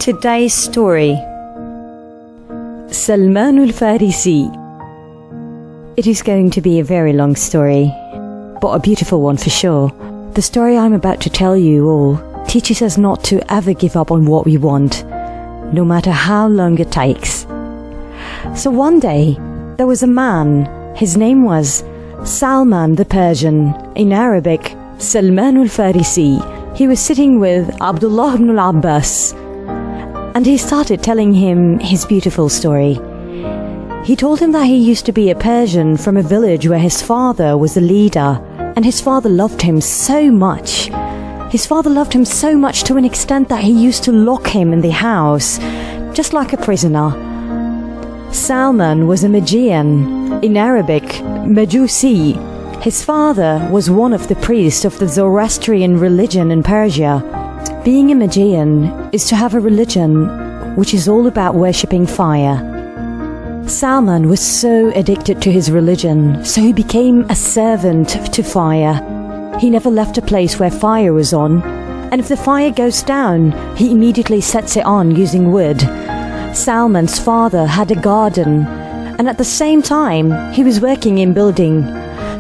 Today's story, Salman al-Farisi. It is going to be a very long story, but a beautiful one for sure. The story I'm about to tell you all teaches us not to ever give up on what we want, no matter how long it takes. So one day, there was a man. His name was Salman the Persian, in Arabic, Salman al-Farisi. He was sitting with Abdullah ibn al-Abbas, and he started telling him his beautiful story. He told him that he used to be a Persian from a village where his father was a leader, and his father loved him so much. His father loved him so much to an extent that he used to lock him in the house, just like a prisoner. Salman was a Magian, in Arabic, Majusi. His father was one of the priests of the Zoroastrian religion in Persia. Being a Magian is to have a religion which is all about worshipping fire. Salman was so addicted to his religion, so he became a servant to fire. He never left a place where fire was on, and if the fire goes down, he immediately sets it on using wood. Salman's father had a garden, and at the same time, he was working in building.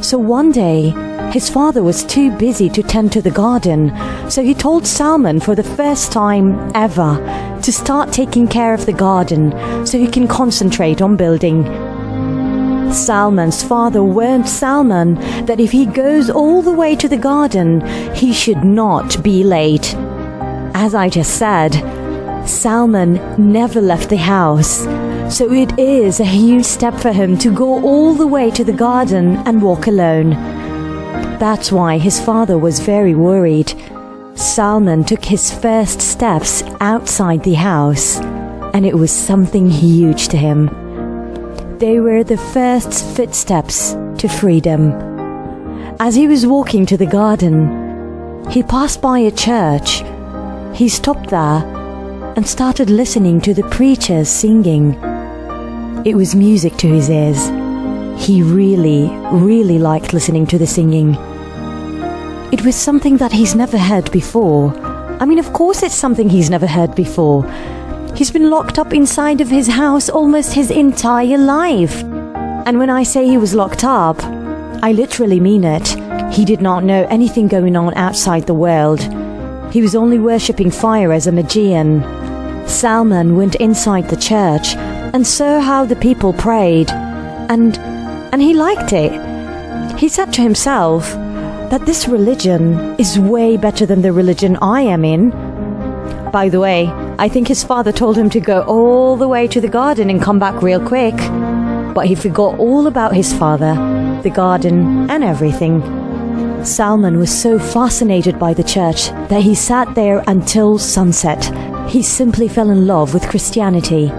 So one day, his father was too busy to tend to the garden, so he told Salman for the first time ever to start taking care of the garden so he can concentrate on building. Salman's father warned Salman that if he goes all the way to the garden, he should not be late. As I just said, Salman never left the house, so it is a huge step for him to go all the way to the garden and walk alone. That's why his father was very worried. Salman took his first steps outside the house, and it was something huge to him. They were the first footsteps to freedom. As he was walking to the garden, he passed by a church. He stopped there and started listening to the preachers singing. It was music to his ears. He really liked listening to the singing. It was something that he's never heard before. I mean, of course it's something he's never heard before. He's been locked up inside of his house almost his entire life. And when I say he was locked up, I literally mean it. He did not know anything going on outside the world. He was only worshipping fire as a Magian. Salman went inside the church and saw how the people prayed, and he liked it. He said to himself that this religion is way better than the religion I am in. By the way, I think his father told him to go all the way to the garden and come back real quick, but he forgot all about his father, the garden, and everything. Salman was so fascinated by the church that he sat there until sunset. He simply fell in love with Christianity.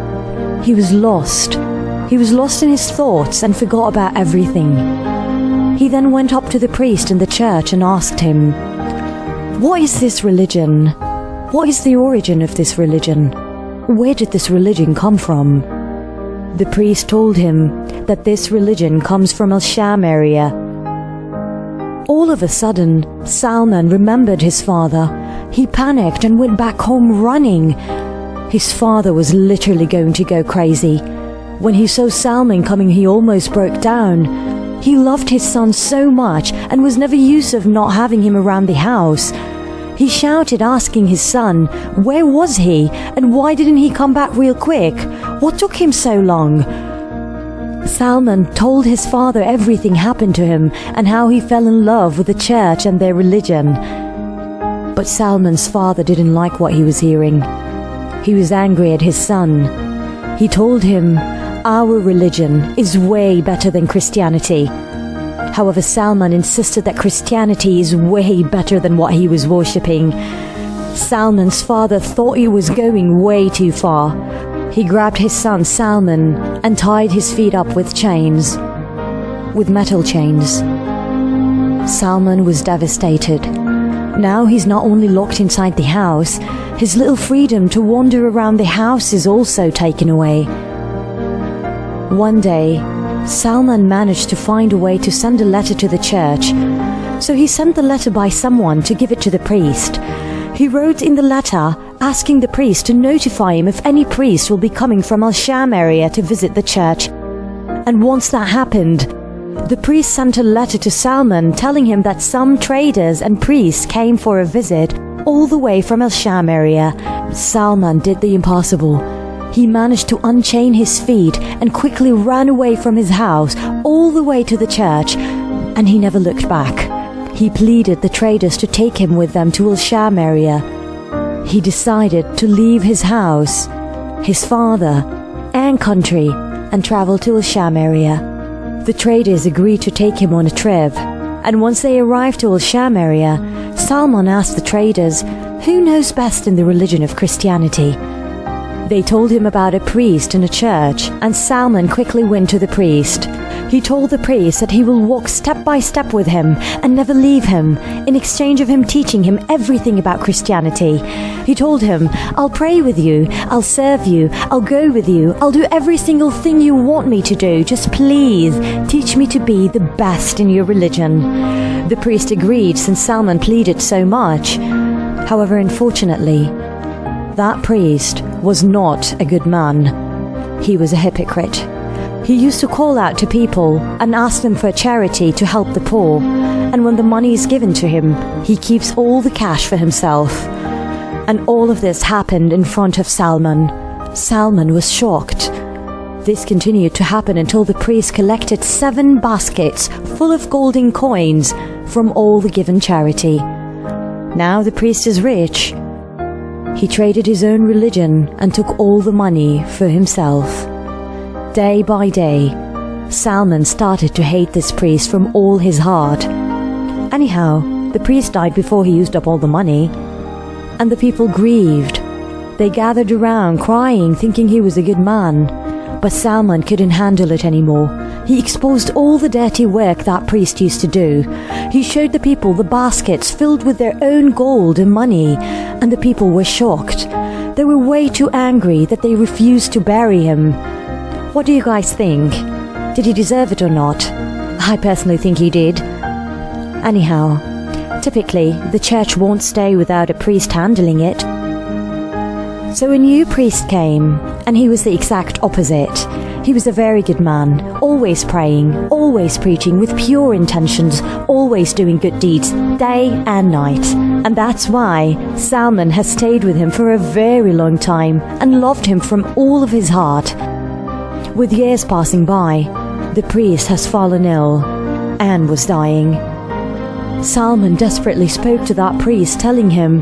He was lost. He was lost in his thoughts and forgot about everything. He then went up to the priest in the church and asked him, "What is this religion? What is the origin of this religion? Where did this religion come from?" The priest told him that this religion comes from Al-Sham area. All of a sudden, Salman remembered his father. He panicked and went back home running. His father was literally going to go crazy. When he saw Salman coming, he almost broke down. He loved his son so much and was never used of not having him around the house. He shouted, asking his son, where was he and why didn't he come back real quick? What took him so long? Salman told his father everything happened to him and how he fell in love with the church and their religion. But Salman's father didn't like what he was hearing. He was angry at his son. He told him, "Our religion is way better than Christianity." However, Salman insisted that Christianity is way better than what he was worshipping. Salman's father thought he was going way too far. He grabbed his son Salman and tied his feet up with chains, with metal chains. Salman was devastated. Now he's not only locked inside the house, his little freedom to wander around the house is also taken away. One day, Salman managed to find a way to send a letter to the church. So he sent the letter by someone to give it to the priest. He wrote in the letter asking the priest to notify him if any priest will be coming from Al-Sham area to visit the church. And once that happened, the priest sent a letter to Salman telling him that some traders and priests came for a visit all the way from Al-Sham area. Salman did the impossible. He managed to unchain his feet and quickly ran away from his house all the way to the church, and he never looked back. He pleaded the traders to take him with them to Al-Sham area. He decided to leave his house, his father, and country and travel to Al-Sham area. The traders agreed to take him on a trip, and once they arrived to Al-Sham area, Salman asked the traders, who knows best in the religion of Christianity? They told him about a priest in a church, and Salman quickly went to the priest. He told the priest that he will walk step by step with him and never leave him, in exchange of him teaching him everything about Christianity. He told him, I'll pray with you, I'll serve you, I'll go with you, I'll do every single thing you want me to do, just please teach me to be the best in your religion. The priest agreed since Salman pleaded so much. However, unfortunately, that priest was not a good man. He was a hypocrite. He used to call out to people and ask them for charity to help the poor, and when the money is given to him, he keeps all the cash for himself. And all of this happened in front of Salman. Salman was shocked. This continued to happen until the priest collected 7 baskets full of golden coins from all the given charity. Now the priest is rich. He traded his own religion and took all the money for himself. Day by day, Salman started to hate this priest from all his heart. Anyhow, the priest died before he used up all the money, and the people grieved. They gathered around crying, thinking he was a good man. But Salman couldn't handle it anymore. He exposed all the dirty work that priest used to do. He showed the people the baskets filled with their own gold and money, and the people were shocked. They were way too angry that they refused to bury him. What do you guys think? Did he deserve it or not? I personally think he did. Anyhow, typically the church won't stay without a priest handling it. So a new priest came, and he was the exact opposite. He was a very good man, always praying, always preaching with pure intentions, always doing good deeds, day and night. And that's why Salman has stayed with him for a very long time and loved him from all of his heart. With years passing by, the priest has fallen ill and was dying. Salman desperately spoke to that priest, telling him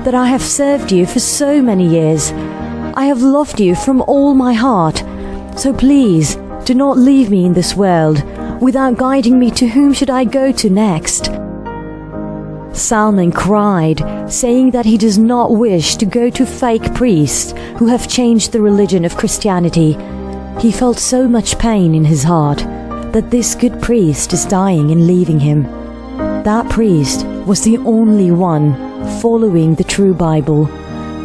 that I have served you for so many years. I have loved you from all my heart. So please, do not leave me in this world without guiding me to whom should I go to next. Salman cried, saying that he does not wish to go to fake priests who have changed the religion of Christianity. He felt so much pain in his heart that this good priest is dying and leaving him. That priest was the only one following the true Bible,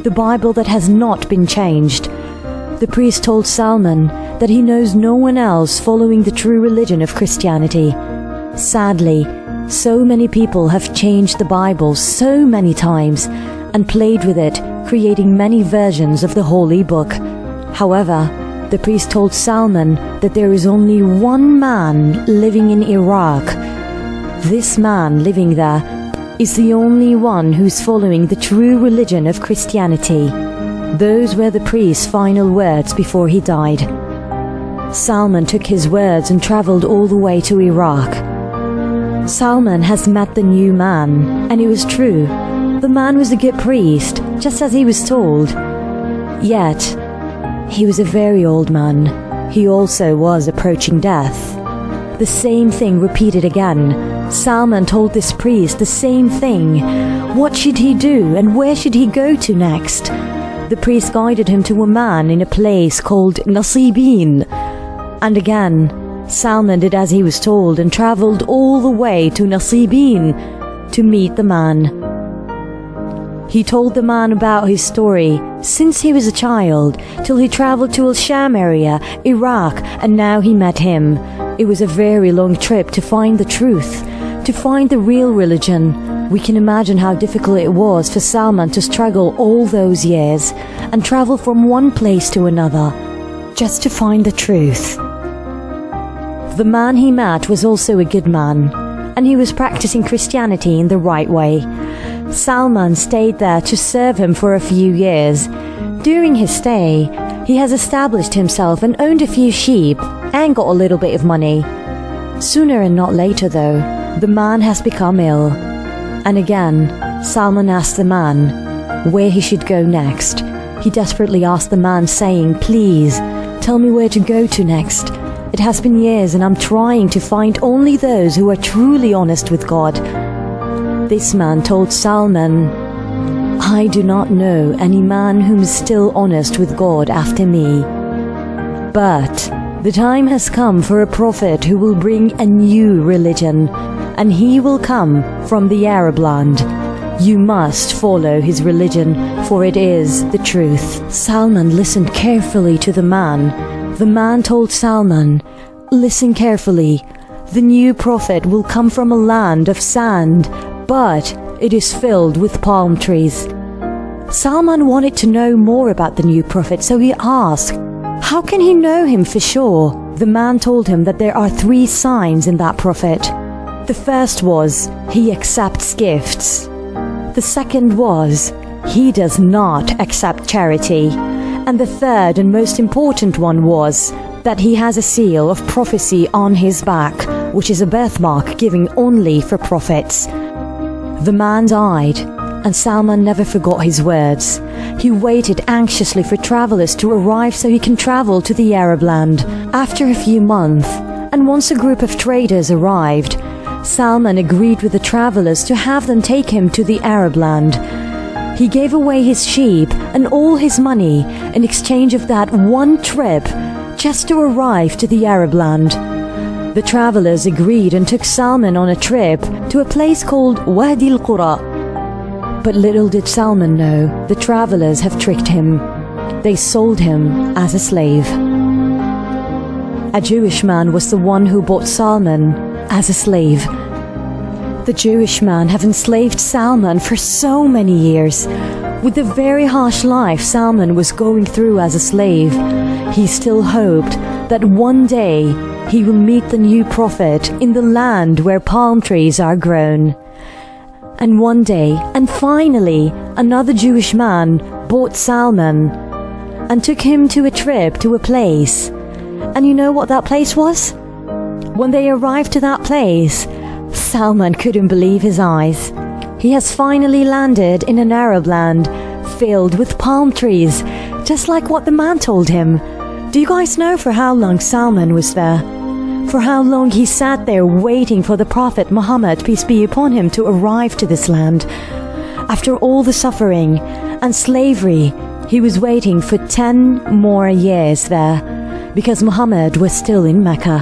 the Bible that has not been changed. The priest told Salman that he knows no one else following the true religion of Christianity. Sadly, so many people have changed the Bible so many times and played with it, creating many versions of the Holy Book. However, the priest told Salman that there is only one man living in Iraq. This man living there is the only one who's following the true religion of Christianity. Those were the priest's final words before he died. Salman took his words and traveled all the way to Iraq. Salman has met the new man, and it was true. The man was a good priest, just as he was told. Yet, he was a very old man. He also was approaching death. The same thing repeated again. Salman told this priest the same thing. What should he do and where should he go to next? The priest guided him to a man in a place called Nasibin. And again, Salman did as he was told and traveled all the way to Nasibin to meet the man. He told the man about his story since he was a child till he traveled to Al-Sham area, Iraq, and now he met him. It was a very long trip to find the truth, to find the real religion. We can imagine how difficult it was for Salman to struggle all those years and travel from one place to another just to find the truth. The man he met was also a good man, and he was practicing Christianity in the right way. Salman stayed there to serve him for a few years. During his stay, he has established himself and owned a few sheep and got a little bit of money. Sooner and not later though, the man has become ill. And again, Salman asked the man where he should go next. He desperately asked the man, saying, "Please, tell me where to go to next. It has been years and I'm trying to find only those who are truly honest with God." This man told Salman, "I do not know any man whom is still honest with God after me. But the time has come for a prophet who will bring a new religion, and he will come from the Arab land. You must follow his religion, for it is the truth." Salman listened carefully to the man. The man told Salman, "Listen carefully. The new prophet will come from a land of sand, but it is filled with palm trees." Salman wanted to know more about the new prophet, so he asked, "How can he know him for sure?" The man told him that there are 3 signs in that prophet. The first was, he accepts gifts. The second was, he does not accept charity. And the third and most important one was, that he has a seal of prophecy on his back, which is a birthmark given only for prophets. The man died, and Salman never forgot his words. He waited anxiously for travelers to arrive so he can travel to the Arab land. After a few months, and once a group of traders arrived, Salman agreed with the travelers to have them take him to the Arab land. He gave away his sheep and all his money in exchange of that one trip just to arrive to the Arab land. The travelers agreed and took Salman on a trip to a place called Wadi al-Qura. But little did Salman know, the travelers have tricked him. They sold him as a slave. A Jewish man was the one who bought Salman as a slave. The Jewish man have enslaved Salman for so many years. With the very harsh life Salman was going through as a slave, he still hoped that one day he will meet the new prophet in the land where palm trees are grown. And one day, and finally, another Jewish man bought Salman and took him to a trip to a place. And you know what that place was? When they arrived to that place, Salman couldn't believe his eyes. He has finally landed in an Arab land filled with palm trees, just like what the man told him. Do you guys know for how long Salman was there? For how long he sat there waiting for the Prophet Muhammad, peace be upon him, to arrive to this land? After all the suffering and slavery, he was waiting for 10 more years there, because Muhammad was still in Mecca.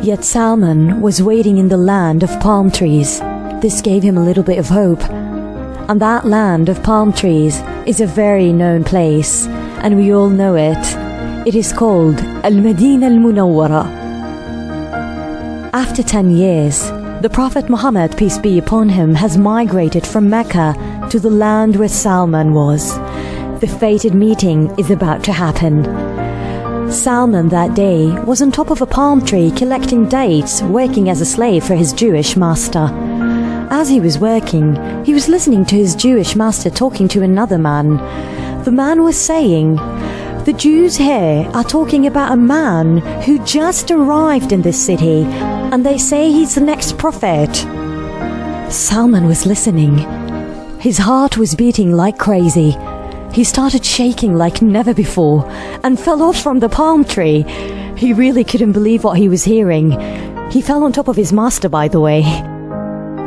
Yet Salman was waiting in the land of palm trees. This gave him a little bit of hope. And that land of palm trees is a very known place, and we all know it. It is called Al-Madinah Al-Munawwara. After 10 years, the Prophet Muhammad, peace be upon him, has migrated from Mecca to the land where Salman was. The fated meeting is about to happen. Salman that day was on top of a palm tree collecting dates, working as a slave for his Jewish master. As he was working, he was listening to his Jewish master talking to another man. The man was saying, "The Jews here are talking about a man who just arrived in this city, and they say he's the next prophet." Salman was listening. His heart was beating like crazy. He started shaking like never before and fell off from the palm tree. He really couldn't believe what he was hearing. He fell on top of his master, by the way.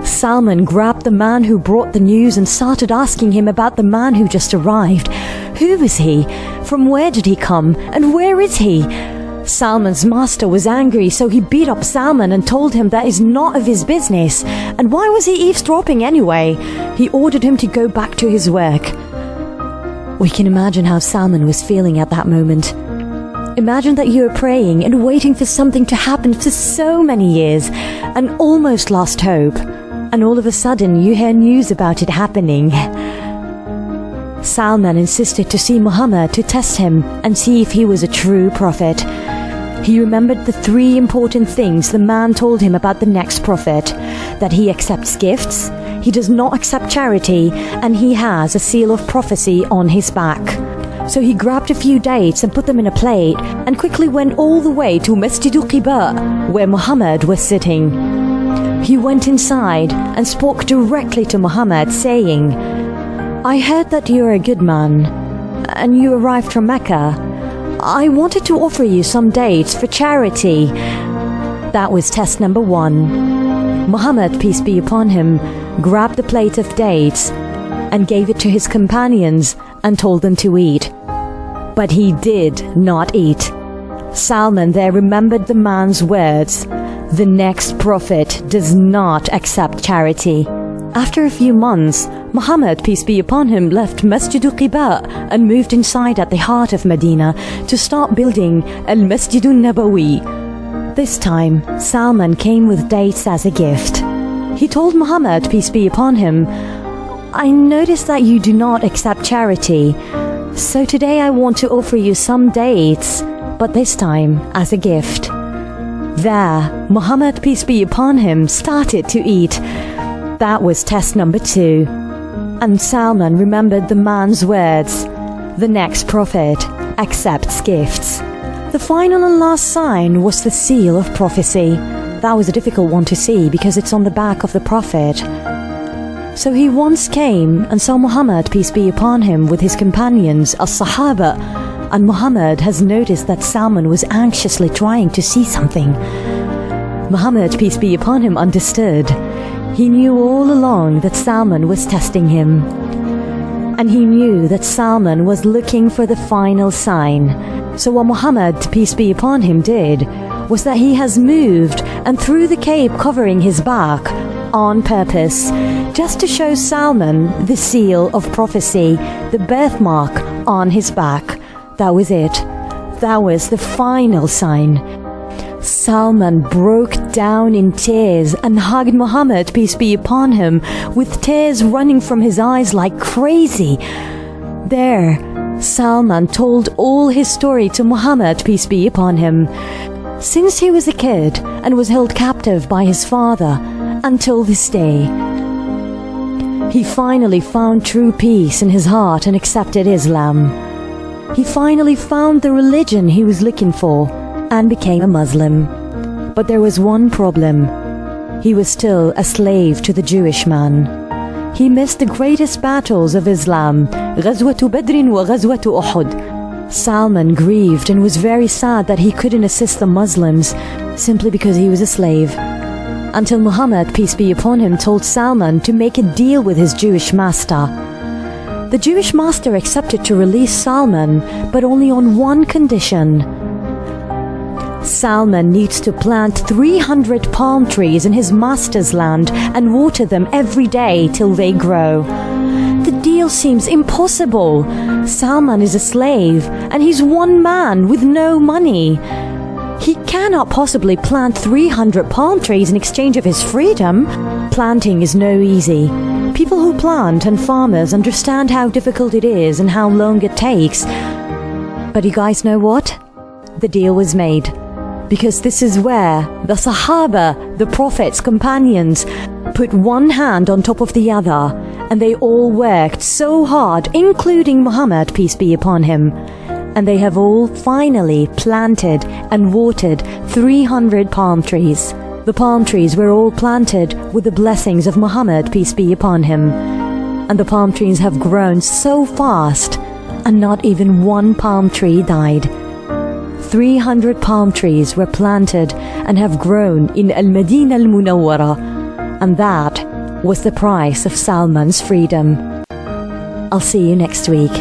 Salman grabbed the man who brought the news and started asking him about the man who just arrived. Who was he? From where did he come? And where is he? Salman's master was angry, so he beat up Salman and told him that is not of his business. And why was he eavesdropping anyway? He ordered him to go back to his work. We can imagine how Salman was feeling at that moment. Imagine that you are praying and waiting for something to happen for so many years and almost lost hope. and all of a sudden you hear news about it happening. Salman insisted to see Muhammad to test him and see if he was a true prophet. He remembered the 3 important things the man told him about the next prophet: that he accepts gifts, he does not accept charity, and he has a seal of prophecy on his back. So he grabbed a few dates and put them in a plate and quickly went all the way to Masjid al-Quba, where Muhammad was sitting. He went inside and spoke directly to Muhammad, saying, "I heard that you are a good man, and you arrived from Mecca. I wanted to offer you some dates for charity." That was test number 1. Muhammad, peace be upon him, grabbed the plate of dates and gave it to his companions and told them to eat. But he did not eat. Salman there remembered the man's words: the next prophet does not accept charity. After a few months, Muhammad, peace be upon him, left Masjid al-Quba and moved inside at the heart of Medina to start building al-Masjid al-Nabawi. This time, Salman came with dates as a gift. He told Muhammad, peace be upon him, "I noticed that you do not accept charity, so today I want to offer you some dates, but this time as a gift." There, Muhammad, peace be upon him, started to eat. That was test number 2. And Salman remembered the man's words: the next prophet accepts gifts. The final and last sign was the seal of prophecy. That was a difficult one to see because it's on the back of the prophet. So he once came and saw Muhammad, peace be upon him, with his companions, as-Sahaba, and Muhammad has noticed that Salman was anxiously trying to see something. Muhammad, peace be upon him, understood. He knew all along that Salman was testing him. And he knew that Salman was looking for the final sign. So what Muhammad, peace be upon him, did was that he has moved and threw the cape covering his back on purpose, just to show Salman the seal of prophecy, the birthmark on his back. That was it. That was the final sign. Salman broke down in tears and hugged Muhammad, peace be upon him, with tears running from his eyes like crazy. There, Salman told all his story to Muhammad, peace be upon him, since he was a kid and was held captive by his father until this day. He finally found true peace in his heart and accepted Islam. He finally found the religion he was looking for and became a Muslim. But there was one problem. He was still a slave to the Jewish man. He missed the greatest battles of Islam, غزوة بدر وغزوة أحد. Salman grieved and was very sad that he couldn't assist the Muslims simply because he was a slave. Until Muhammad, peace be upon him, told Salman to make a deal with his Jewish master. The Jewish master accepted to release Salman, but only on one condition. Salman needs to plant 300 palm trees in his master's land and water them every day till they grow. The deal seems impossible. Salman is a slave and he's one man with no money. He cannot possibly plant 300 palm trees in exchange of his freedom. Planting is no easy. People who plant and farmers understand how difficult it is and how long it takes. But you guys know what? The deal was made. Because this is where the Sahaba, the Prophet's companions, put one hand on top of the other, and they all worked so hard, including Muhammad, peace be upon him. And they have all finally planted and watered 300 palm trees. The palm trees were all planted with the blessings of Muhammad, peace be upon him. And the palm trees have grown so fast, and not even one palm tree died. 300 palm trees were planted and have grown in Al-Madinah al-Munawwara, and that was the price of Salman's freedom. I'll see you next week.